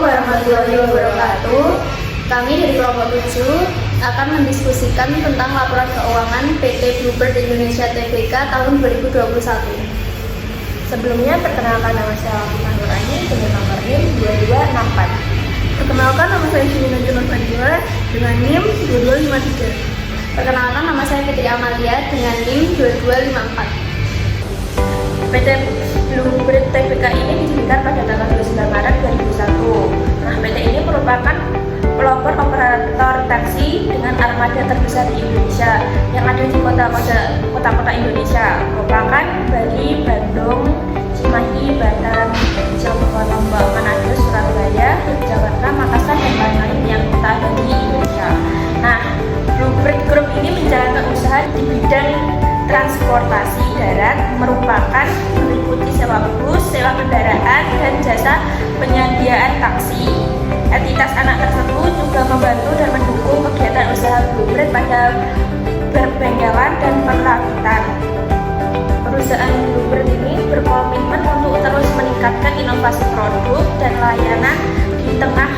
warahmatullahi wabarakatuh. Kami dari kelompok 7 akan mendiskusikan tentang laporan keuangan PT Bluebird Indonesia Tbk tahun 2021. Sebelumnya, perkenalkan nama saya Alfina Nurani dengan nomor NIM 2264. Perkenalkan nama saya Sina Jonor Fadila dengan NIM 2253. Perkenalkan nama saya Fitri Amalia dengan NIM 2254. PT Bluebird Tbk ini didirikan pada tanggal 29 Maret 2001. Nah, PT ini merupakan pelopor operator taksi dengan armada terbesar di Indonesia yang ada di kota-kota Indonesia, merupakan Bali, Bandung, Cimahi, Batam, Cirebon, Lombok, Manado, Surabaya, Yogyakarta, Makassar, dan lain-lain yang kita ada di Indonesia. Nah, Bluebird Group ini menjalankan usaha di bidang transportasi darat, merupakan meliputi sewa bus, sewa kendaraan, dan jasa penyediaan taksi. Entitas anak tersebut juga membantu dan mendukung kegiatan usaha Bluebird pada perbengkelan dan perakitan. Perusahaan Bluebird ini berkomitmen untuk terus meningkatkan inovasi produk dan layanan di tengah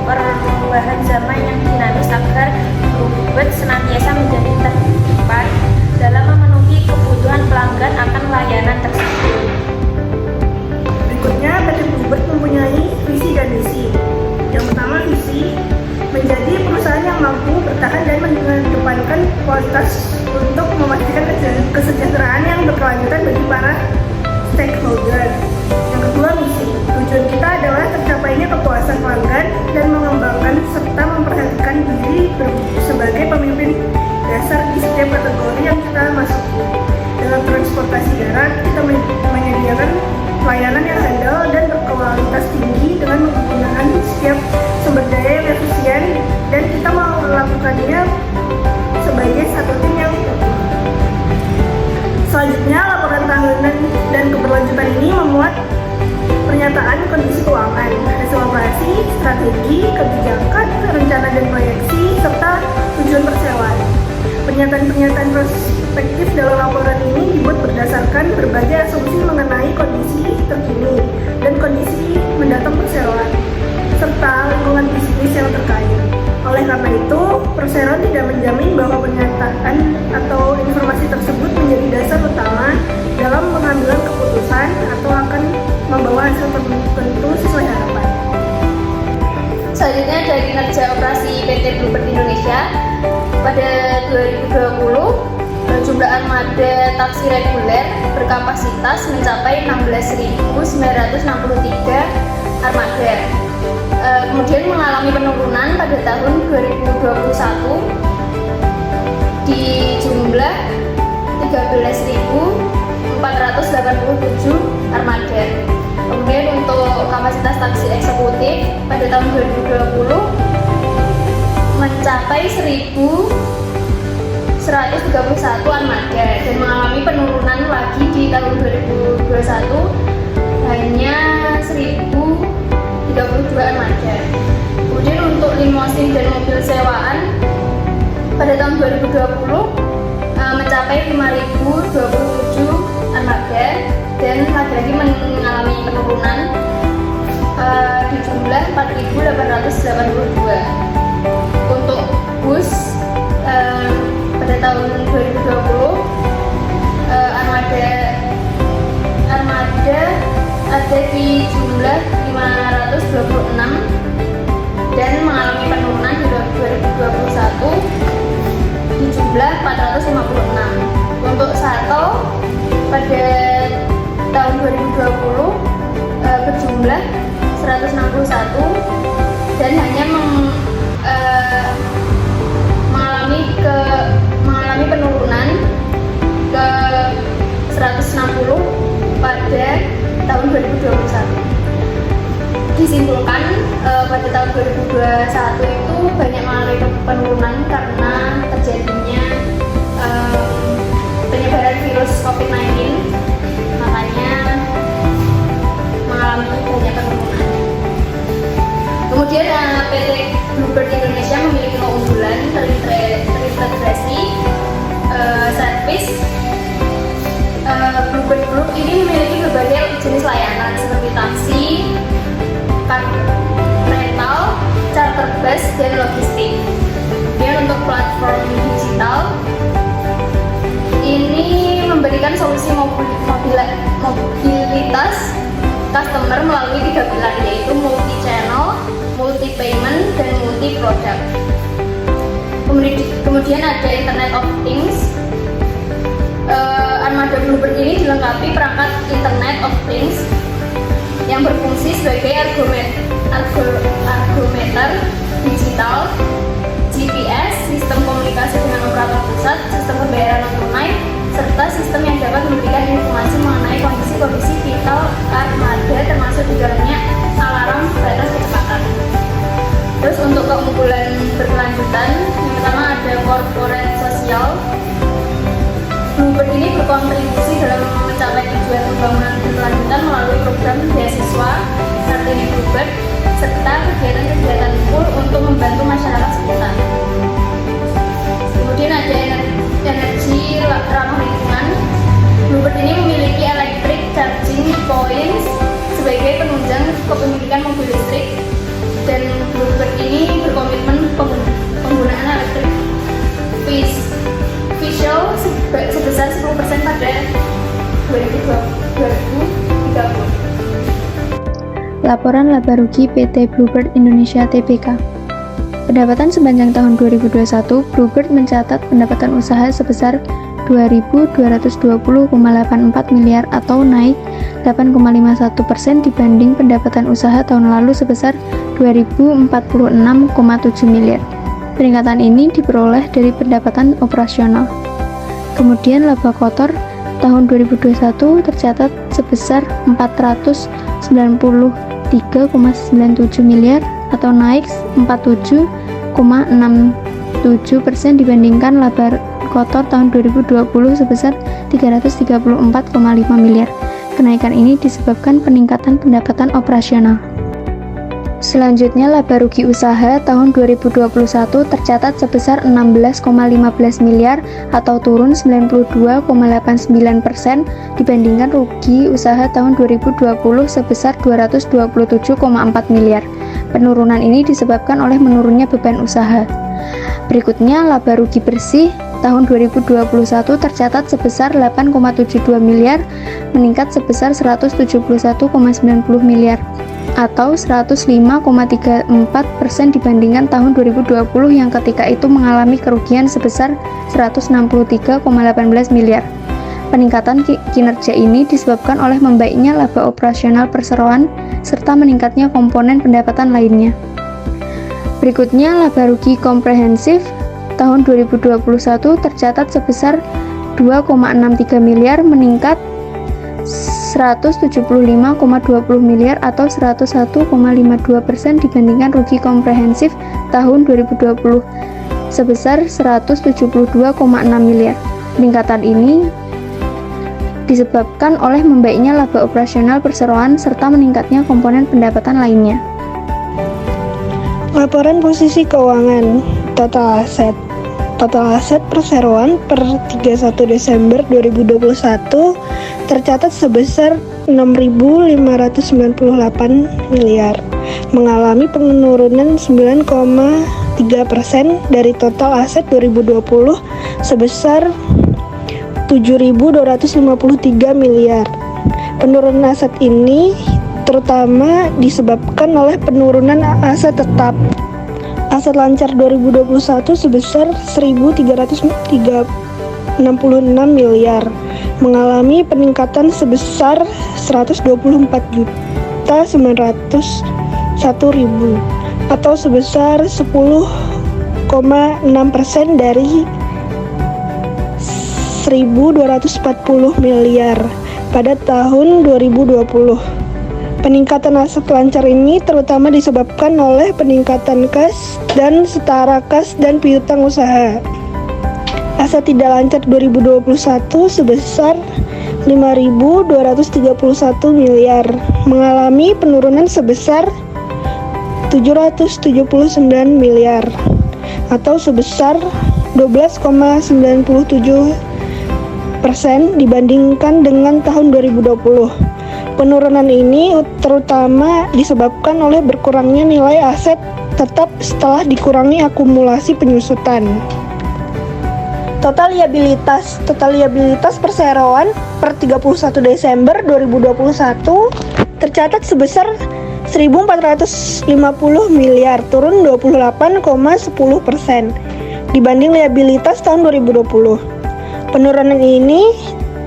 perubahan zaman yang dinamis agar Bluebird senantiasa menjadi terdepan dalam memenuhi kebutuhan pelanggan akan layanan tersebut. Berikutnya, PT Bluebird mempunyai visi dan misi. Yang pertama, visi menjadi perusahaan yang mampu bertahan dan mengedepankan kualitas untuk memastikan kesejahteraan yang berkelanjutan bagi para stakeholder. Yang kedua, misi. Tujuan kita adalah tercapainya kepuasan pelanggan dan mengembangkan serta memperhatikan diri sebagai pemimpin dasar di setiap kategori yang kita masuki. Dalam transportasi darat, kita menyediakan pelayanan yang handal dan berkualitas tinggi dengan menggunakan setiap sumber daya yang efisien, dan kita mau melakukannya sebagai satu tim yang utuh. Selanjutnya, laporan tahunan dan keberlanjutan ini memuat pernyataan kondisi keuangan, hasil operasi, strategi, kebijakan, rencana dan proyeksi, serta tujuan persewaan. Pernyataan-pernyataan perspektif dalam laporan ini dibuat berdasarkan berbagai asumsi mengenai kondisi terkini dan kondisi mendatang perseroan, serta lingkungan bisnis yang terkait. Oleh karena itu, perseroan tidak menjamin bahwa pernyataan atau informasi tersebut menjadi dasar utama dalam pengambilan keputusan atau akan membawa hasil tertentu sesuai harapan. Selanjutnya dari kinerja operasi PT Bluebird Indonesia pada 2020, jumlah armada taksi reguler berkapasitas mencapai 16.963 armada. Kemudian mengalami penurunan pada tahun 2021 di jumlah 13.487 armada. Kemudian untuk kapasitas taksi eksekutif pada tahun 2020 mencapai 1.131 armada dan mengalami penurunan lagi di tahun 2021 hanya 1.032 armada. Kemudian untuk limosin dan mobil sewaan pada tahun 2020 mencapai 5.027 armada dan lagi-lagi mengalami penurunan di jumlah 4.882. Untuk bus pada tahun 2020 armada ada di jumlah 526 dan mengalami penurunan di 2021 di jumlah 456. Untuk shuttle pada tahun 2020 berjumlah 161 dan hanya mengalami penurunan ke 160 pada tahun 2021. Disimpulkan pada tahun 2021 itu banyak mengalami penurunan karena terjadinya penyebaran virus COVID-19, makanya mengalami banyak penurunan. Kemudian PT Bluebird Indonesia memiliki keunggulan terintegrasi servis. Bluebird Group ini memiliki berbagai jenis layanan seperti taksi, dan logistik. Kemudian untuk platform digital ini memberikan solusi mobilitas customer melalui 3 pilar, yaitu multi-channel, multi-payment, dan multi-product. Kemudian ada Internet of Things. Armada Bluebird ini dilengkapi perangkat Internet of Things yang berfungsi sebagai argometer digital, GPS, sistem komunikasi dengan operator pusat, sistem pembayaran non-tunai, serta sistem yang dapat memberikan informasi mengenai kondisi-kondisi vital armada, termasuk di dalamnya alarm batas kecepatan. Terus untuk keunggulan berkelanjutan, yang pertama ada corporate sosial. Bluebird ini berkontribusi dalam mencapai tujuan pembangunan berkelanjutan melalui program beasiswa Kartini Bluebird serta kegiatan-kegiatan pool untuk membantu masyarakat sekitar. Kemudian ada energi ramah lingkungan. Bluebird ini memiliki electric charging points sebagai penunjang kepemilikan mobil listrik, dan Bluebird ini berkomitmen penggunaan electric vehicle sebesar 10% pada 2030. Laporan laba rugi PT Bluebird Indonesia Tbk. Pendapatan sepanjang tahun 2021, Bluebird mencatat pendapatan usaha sebesar 2.220,84 miliar atau naik 8,51% dibanding pendapatan usaha tahun lalu sebesar 2.046,7 miliar. Peningkatan ini diperoleh dari pendapatan operasional. Kemudian laba kotor tahun 2021 tercatat sebesar 493,97 miliar atau naik 47,67% dibandingkan laba kotor tahun 2020 sebesar 334,5 miliar. Kenaikan ini disebabkan peningkatan pendapatan operasional. Selanjutnya, laba rugi usaha tahun 2021 tercatat sebesar 16,15 miliar atau turun 92,89% dibandingkan rugi usaha tahun 2020 sebesar 227,4 miliar. Penurunan ini disebabkan oleh menurunnya beban usaha. Berikutnya, laba rugi bersih tahun 2021 tercatat sebesar 8,72 miliar, meningkat sebesar 171,90 miliar atau 105,34% dibandingkan tahun 2020 yang ketika itu mengalami kerugian sebesar 163,18 miliar. Peningkatan kinerja ini disebabkan oleh membaiknya laba operasional perseroan serta meningkatnya komponen pendapatan lainnya. Berikutnya, laba rugi komprehensif tahun 2021 tercatat sebesar 2,63 miliar, meningkat 175,20 miliar atau 101,52% dibandingkan rugi komprehensif tahun 2020 sebesar 172,6 miliar. Peningkatan ini disebabkan oleh membaiknya laba operasional perseroan serta meningkatnya komponen pendapatan lainnya. Laporan posisi keuangan total aset perseroan per 31 Desember 2021 tercatat sebesar 6.598 miliar, mengalami penurunan 9,3% dari total aset 2020 sebesar 7.253 miliar. Penurunan aset ini terutama disebabkan oleh penurunan aset tetap. Aset lancar 2021 sebesar 1.366 miliar, mengalami peningkatan sebesar 124.901.000 atau sebesar 10,6% dari 1.240 miliar pada tahun 2020. Peningkatan aset lancar ini terutama disebabkan oleh peningkatan kas dan setara kas dan piutang usaha. Aset tidak lancar 2021 sebesar 5.231 miliar, mengalami penurunan sebesar 779 miliar atau sebesar 12,97% dibandingkan dengan tahun 2020. Penurunan ini terutama disebabkan oleh berkurangnya nilai aset tetap setelah dikurangi akumulasi penyusutan. Total liabilitas perseroan per 31 Desember 2021 tercatat sebesar 1.450 miliar, turun 28,10% dibanding liabilitas tahun 2020. Penurunan ini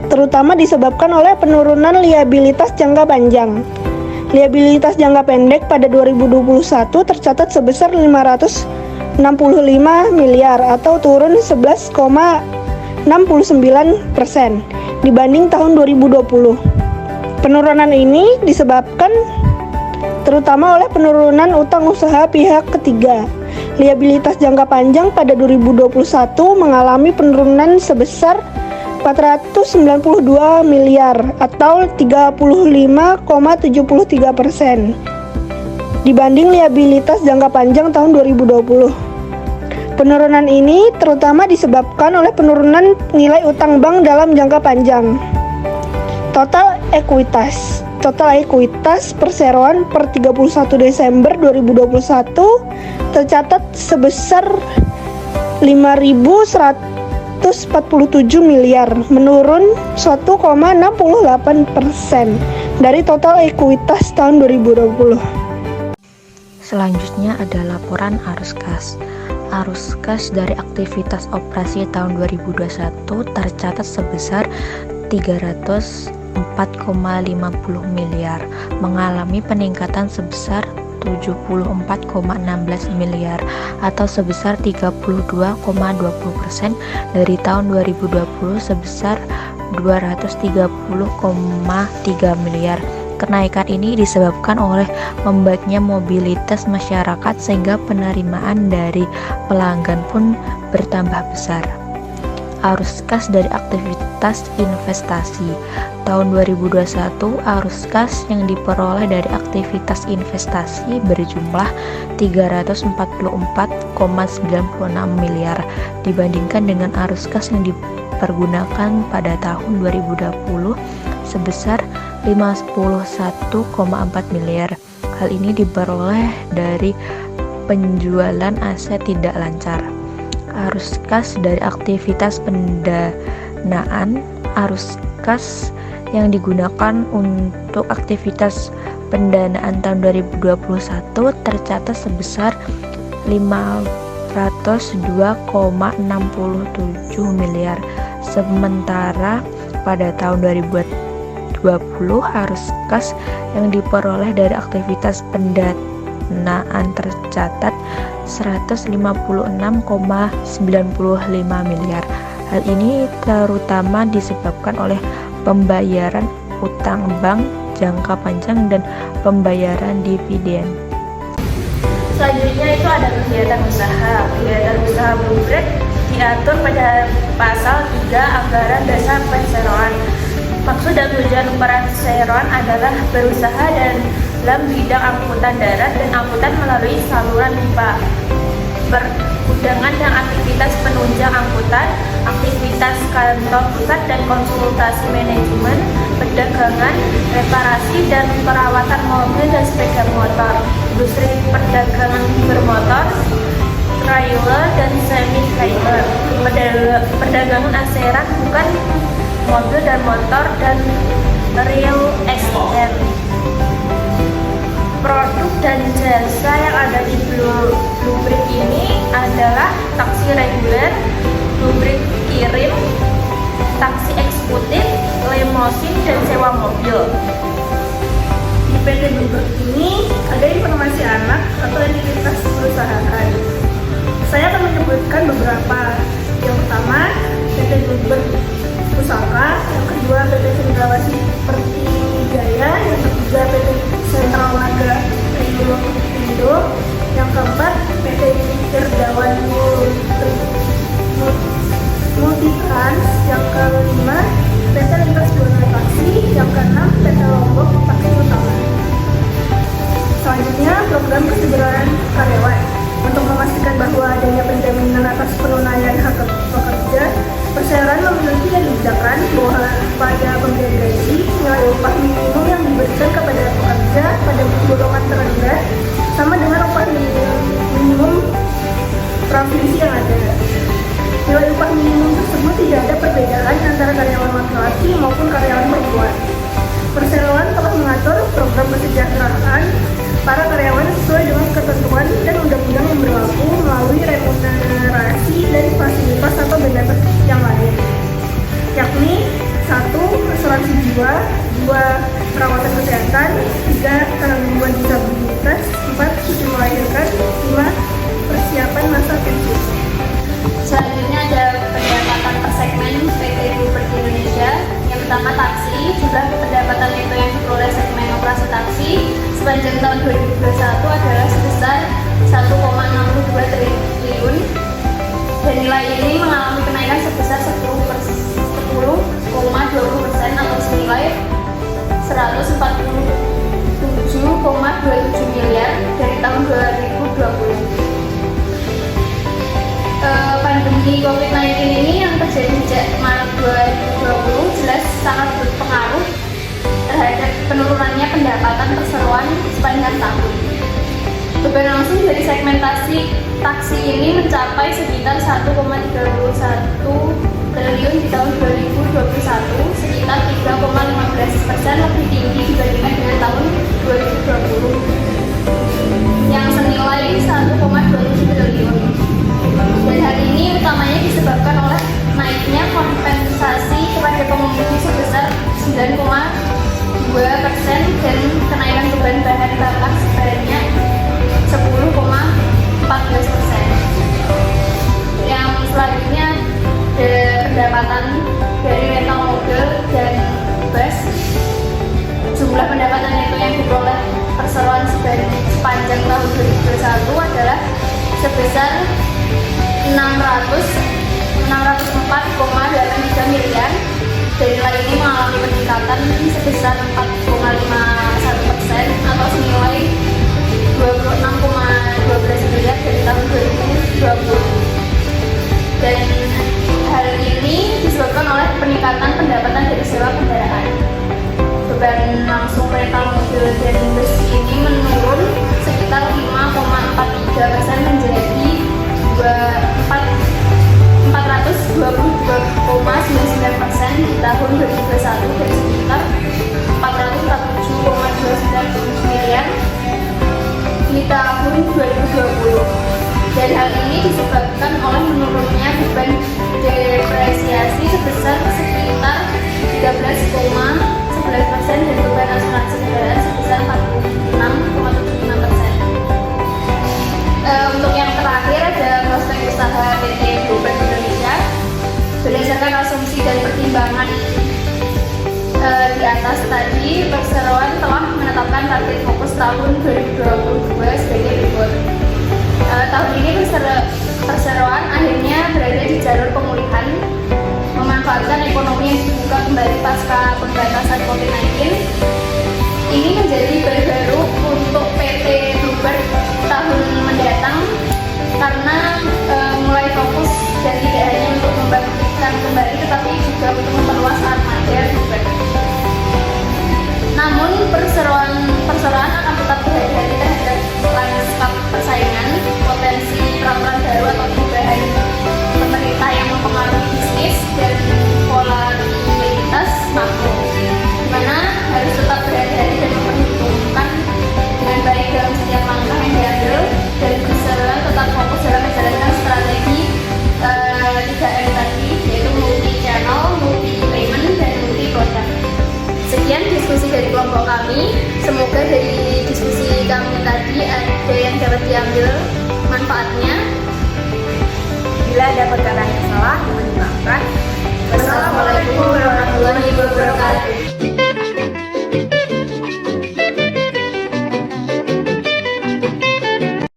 terutama disebabkan oleh penurunan liabilitas jangka panjang. Liabilitas jangka pendek pada 2021 tercatat sebesar 565 miliar atau turun 11,69% dibanding tahun 2020. Penurunan ini disebabkan terutama oleh penurunan utang usaha pihak ketiga. Liabilitas jangka panjang pada 2021 mengalami penurunan sebesar 492 miliar atau 35,73% dibanding liabilitas jangka panjang tahun 2020. Penurunan ini terutama disebabkan oleh penurunan nilai utang bank dalam jangka panjang. Total ekuitas perseroan per 31 Desember 2021 tercatat sebesar 5.147 miliar, menurun 1,68% dari total ekuitas tahun 2020. Selanjutnya ada laporan arus kas. Arus kas dari aktivitas operasi tahun 2021 tercatat sebesar 304,50 miliar, mengalami peningkatan sebesar 74,16 miliar atau sebesar 32,20% dari tahun 2020 sebesar 230,3 miliar. Kenaikan ini disebabkan oleh membaiknya mobilitas masyarakat sehingga penerimaan dari pelanggan pun bertambah besar. Arus kas dari aktivitas investasi. Tahun 2021, arus kas yang diperoleh dari aktivitas investasi berjumlah 344,96 miliar dibandingkan dengan arus kas yang dipergunakan pada tahun 2020 sebesar 51,4 miliar. Hal ini diperoleh dari penjualan aset tidak lancar. Arus kas dari aktivitas pendanaan. Arus kas yang digunakan untuk aktivitas pendanaan tahun 2021 tercatat sebesar 502,67 miliar. Sementara pada tahun 2020 arus kas yang diperoleh dari aktivitas pendanaan tercatat 156,95 miliar. Hal ini terutama disebabkan oleh pembayaran utang bank jangka panjang dan pembayaran dividen. Selanjutnya itu ada kegiatan usaha. Kegiatan usaha Bluebird diatur pada pasal 3 Anggaran Dasar Perseroan. Maksud dan tujuan perseroan adalah berusaha dalam bidang angkutan darat dan angkutan melalui saluran pipa, pergudangan dan aktivitas penunjang angkutan, aktivitas kantor pusat dan konsultasi manajemen, perdagangan, reparasi dan perawatan mobil dan sepeda motor, industri perdagangan bermotor, trailer dan semi-trailer, perdagangan aseran bukan mobil dan motor, dan real estate. Produk dan jasa yang ada di Bluebird ini adalah taksi reguler, Bluebird kirim, taksi eksekutif, limosin, dan sewa mobil. Di PT Bluebird ini ada informasi anak atau entitas perusahaan. Saya akan menyebutkan beberapa. Yang pertama, PT Bluebird Pusaka, yang kedua PT Cendrawasih Pertijaya, yang ketiga PT Sentral Naga Indo, yang keempat PT Irdawan Multitrans, yang kelima PT Lintas Buana Taksi, yang keenam PT Lombok Taksi Utama. Selanjutnya program kesejahteraan karyawan. Untuk memastikan bahwa adanya penjaminan atas penunaian hak pekerja, perseroan memiliki kebijakan bahwa pada pemberian gaji, nilai upah minimum yang diberikan kepada pekerja pada golongan terendah sama dengan upah minimum terhadap penurunannya pendapatan perseroan sepanjang tahun. Beban langsung dari segmentasi taksi ini mencapai sekitar 1,31 triliun di tahun 2021, sekitar 3,15% lebih tinggi dibandingkan dengan tahun 2020 yang senilai 1,27 triliun. Dan hal ini utamanya disebabkan oleh naiknya kompensasi kepada pengemudi sebesar 9,2% dan kenaikan beban bahan bakar sebanyak 10,14%. Yang selanjutnya pendapatan dari rental mobil dan bus. Jumlah pendapatan itu yang diperoleh perseroan sepanjang tahun 2021 adalah sebesar 604,83 miliar. Dan nilai ini mengalami peningkatan sebesar 4,51% atau senilai 26,12 miliar dari tahun 2020. Dan hal ini disebabkan oleh peningkatan pendapatan dari sewa kendaraan. Beban langsung rental mobil dan bus ini menurun sekitar 5,43% menjadi 422,99% di tahun 2021 dan sekitar 447,29 miliar di tahun 2020. Dan hal ini disebabkan oleh menurunnya beban depresiasi sebesar sekitar 13,11% dan beban asuransi kendaraan sebesar 46,75%. Untuk yang terakhir ada prospek usaha PT Bluebird Indonesia. Berdasarkan asumsi dan pertimbangan di atas tadi, perseroan telah menetapkan target fokus tahun